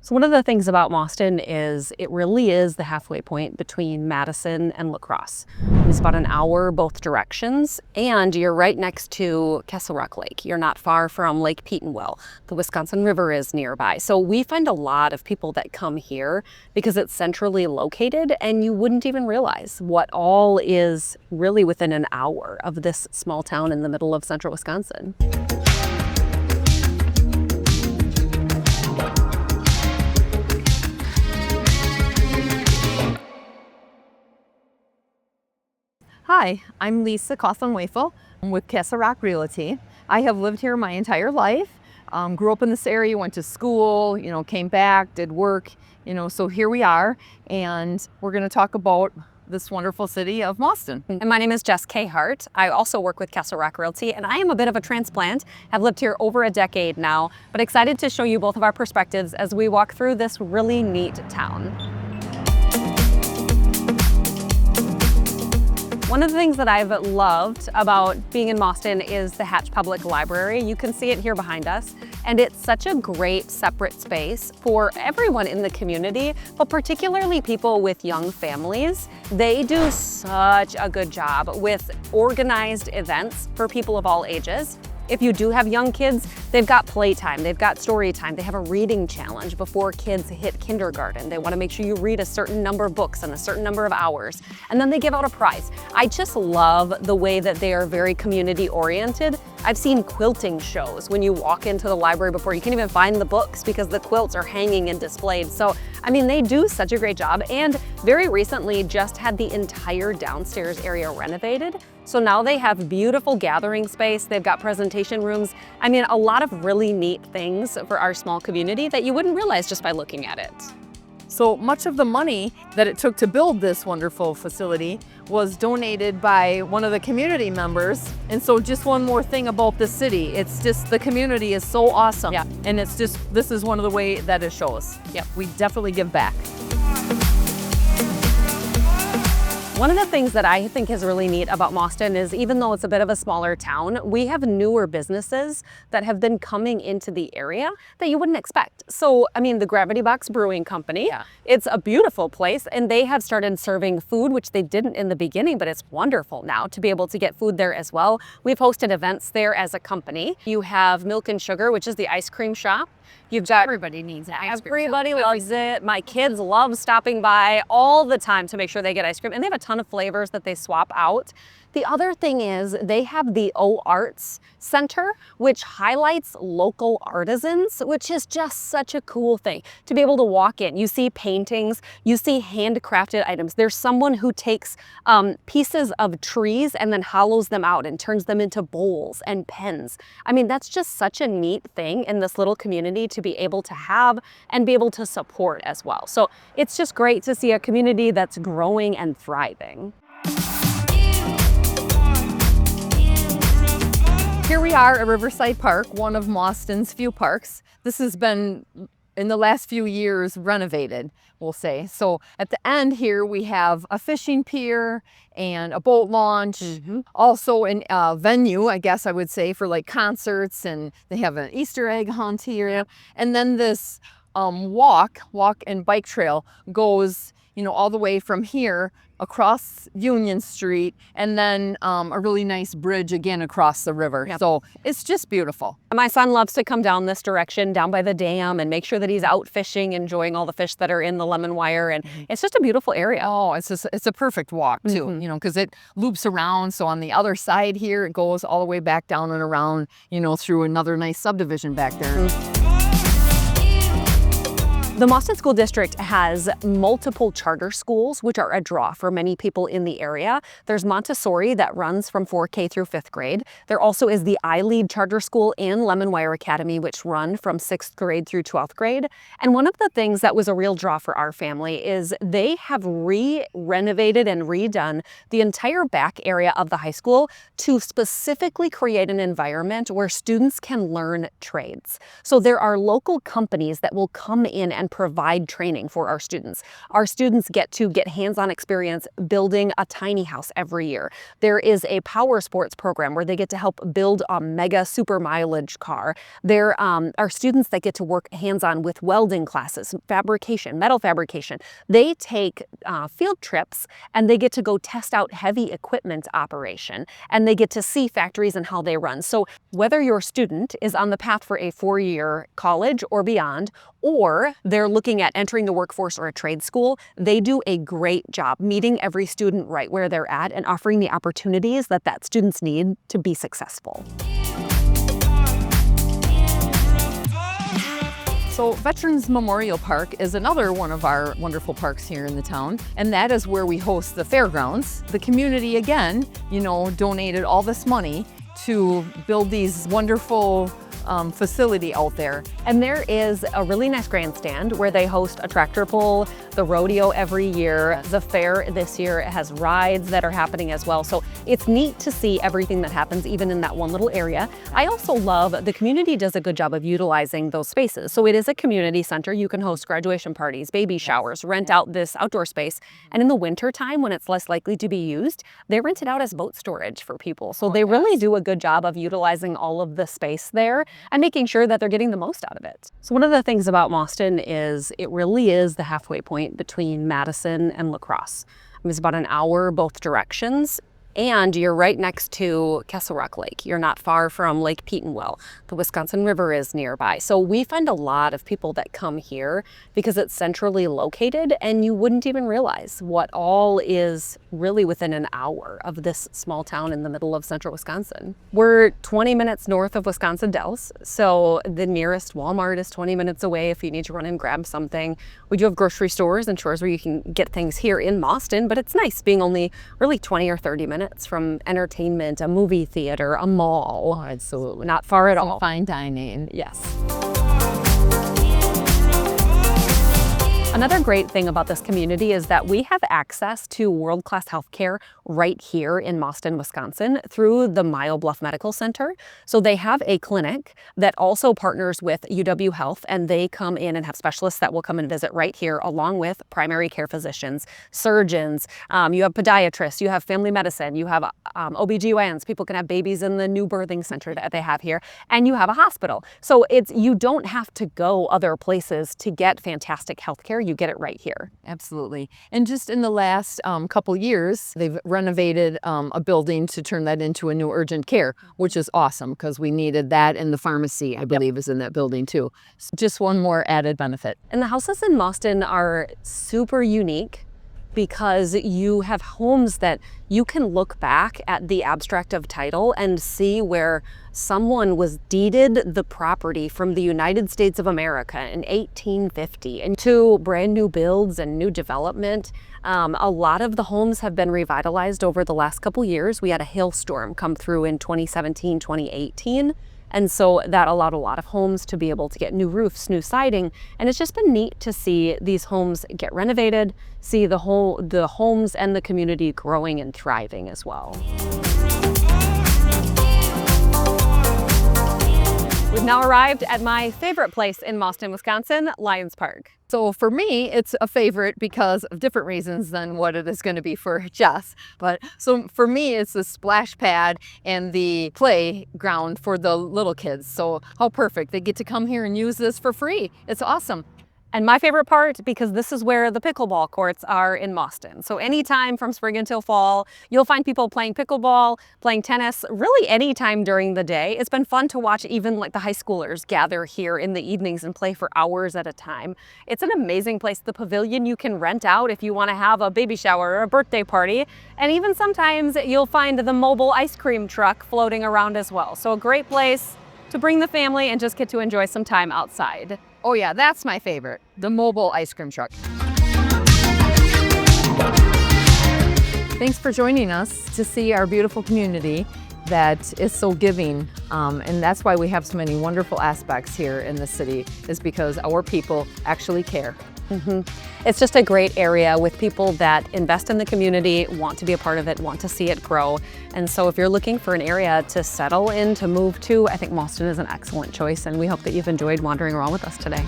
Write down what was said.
So one of the things about Mauston is it really is the halfway point between Madison and La Crosse. It's about an hour both directions, and you're right next to Castle Rock Lake. You're not far from Lake Petenwell. The Wisconsin River is nearby. So we find a lot of people that come here because it's centrally located, and you wouldn't even realize what all is really within an hour of this small town in the middle of central Wisconsin. Hi, I'm Lisa Coughlin-Wafel. I'm with Castle Rock Realty. I have lived here my entire life. Grew up in this area, went to school, came back, did work, so here we are, and we're going to talk about this wonderful city of Mauston. And my name is Jess K. Hart. I also work with Castle Rock Realty, and I am a bit of a transplant. I've lived here over a decade now, but excited to show you both of our perspectives as we walk through this really neat town. One of the things that I've loved about being in Mauston is the Hatch Public Library. You can see it here behind us, and it's such a great separate space for everyone in the community, but particularly people with young families. They do such a good job with organized events for people of all ages. If you do have young kids, they've got playtime, they've got story time, they have a reading challenge before kids hit kindergarten. They want to make sure you read a certain number of books in a certain number of hours, and then they give out a prize. I just love the way that they are very community oriented. I've seen quilting shows when you walk into the library before. You can't even find the books because the quilts are hanging and displayed. So, I mean, they do such a great job, and very recently just had the entire downstairs area renovated. So now they have beautiful gathering space. They've got presentation rooms. I mean, a lot of really neat things for our small community that you wouldn't realize just by looking at it. So much of the money that it took to build this wonderful facility was donated by one of the community members. And so just one more thing about the city, it's just the community is so awesome. Yeah. And it's just, this is one of the ways that it shows. Yep. We definitely give back. One of the things that I think is really neat about Mauston is even though it's a bit of a smaller town, we have newer businesses that have been coming into the area that you wouldn't expect. So, I mean, the Box Brewing Company, It's a beautiful place, and they have started serving food, which they didn't in the beginning, but it's wonderful now to be able to get food there as well. We've hosted events there as a company. You have Milk and Sugar, which is the ice cream shop. You've got Everybody needs an ice cream. Everybody loves it. My kids love stopping by all the time to make sure they get ice cream, and they have a ton of flavors that they swap out. The other thing is they have the O Arts Center, which highlights local artisans, which is just such a cool thing to be able to walk in. You see paintings, you see handcrafted items. There's someone who takes pieces of trees and then hollows them out and turns them into bowls and pens. I mean, that's just such a neat thing in this little community to be able to have and be able to support as well. So it's just great to see a community that's growing and thriving. Here we are at Riverside Park, one of Mauston's few parks. This has been, in the last few years, renovated, we'll say. So at the end here, we have a fishing pier and a boat launch, also a venue, I guess I would say, for like concerts, and they have an Easter egg hunt here. And then this walk and bike trail goes, all the way from here across Union Street, and then a really nice bridge again across the river. Yep. So it's just beautiful. My son loves to come down this direction, down by the dam, and make sure that he's out fishing, enjoying all the fish that are in the Lemonweir, and it's just a beautiful area. Oh, it's a perfect walk too, because it loops around. So on the other side here, it goes all the way back down and around, through another nice subdivision back there. The Mauston School District has multiple charter schools, which are a draw for many people in the area. There's Montessori that runs from 4K through 5th grade. There also is the iLead Charter School and Lemonweir Academy, which run from 6th grade through 12th grade. And one of the things that was a real draw for our family is they have renovated and redone the entire back area of the high school to specifically create an environment where students can learn trades. So there are local companies that will come in and and provide training for our students. Our students get to get hands-on experience building a tiny house every year. There is a power sports program where they get to help build a mega super mileage car. There are students that get to work hands-on with welding classes, fabrication, metal fabrication. They take field trips and they get to go test out heavy equipment operation, and they get to see factories and how they run. So whether your student is on the path for a 4-year college or beyond, or they're looking at entering the workforce or a trade school, they do a great job meeting every student right where they're at and offering the opportunities that students need to be successful. So Veterans Memorial Park is another one of our wonderful parks here in the town, and that is where we host the fairgrounds. The community, again, donated all this money to build these wonderful facility out there. And there is a really nice grandstand where they host a tractor pull, the rodeo every year. The fair this year has rides that are happening as well. So it's neat to see everything that happens even in that one little area. I also love the community does a good job of utilizing those spaces. So it is a community center. You can host graduation parties, baby showers, rent out this outdoor space. And in the winter time when it's less likely to be used, they rent it out as boat storage for people. So they really do a good job of utilizing all of the space there and making sure that they're getting the most out of it. So one of the things about Mauston is it really is the halfway point between Madison and La Crosse. It's about an hour both directions. And you're right next to Castle Rock Lake. You're not far from Lake Petenwell. The Wisconsin River is nearby. So we find a lot of people that come here because it's centrally located and you wouldn't even realize what all is really within an hour of this small town in the middle of central Wisconsin. We're 20 minutes north of Wisconsin Dells. So the nearest Walmart is 20 minutes away if you need to run and grab something. We do have grocery stores and stores where you can get things here in Mauston, but it's nice being only really 20 or 30 minutes from entertainment, a movie theater, a mall. Oh, absolutely. Not far at all. Fine dining. Yes. Another great thing about this community is that we have access to world-class healthcare right here in Mauston, Wisconsin through the Mile Bluff Medical Center. So they have a clinic that also partners with UW Health, and they come in and have specialists that will come and visit right here along with primary care physicians, surgeons, you have podiatrists, you have family medicine, you have OBGYNs, people can have babies in the new birthing center that they have here, and you have a hospital. So you don't have to go other places to get fantastic healthcare. You get it right here. Absolutely. And just in the last couple years, they've renovated a building to turn that into a new urgent care, which is awesome because we needed that, and the pharmacy, I believe, is in that building too. So just one more added benefit. And the houses in Mauston are super unique because you have homes that you can look back at the abstract of title and see where someone was deeded the property from the United States of America in 1850 into brand new builds and new development. A lot of the homes have been revitalized over the last couple years. We had a hailstorm come through in 2017, 2018. And so that allowed a lot of homes to be able to get new roofs, new siding. And it's just been neat to see these homes get renovated, see the homes and the community growing and thriving as well. We've now arrived at my favorite place in Mauston, Wisconsin, Lions Park. So for me, it's a favorite because of different reasons than what it is going to be for Jess. So for me, it's the splash pad and the playground for the little kids. So how perfect. They get to come here and use this for free. It's awesome. And my favorite part, because this is where the pickleball courts are in Mauston. So anytime from spring until fall, you'll find people playing pickleball, playing tennis, really anytime during the day. It's been fun to watch even like the high schoolers gather here in the evenings and play for hours at a time. It's an amazing place. The pavilion you can rent out if you want to have a baby shower or a birthday party. And even sometimes you'll find the mobile ice cream truck floating around as well. So a great place to bring the family and just get to enjoy some time outside. Oh yeah, that's my favorite, the mobile ice cream truck. Thanks for joining us to see our beautiful community that is so giving. And that's why we have so many wonderful aspects here in the city, is because our people actually care. It's just a great area with people that invest in the community, want to be a part of it, want to see it grow. And so if you're looking for an area to settle in, to move to, I think Mauston is an excellent choice, and we hope that you've enjoyed wandering around with us today.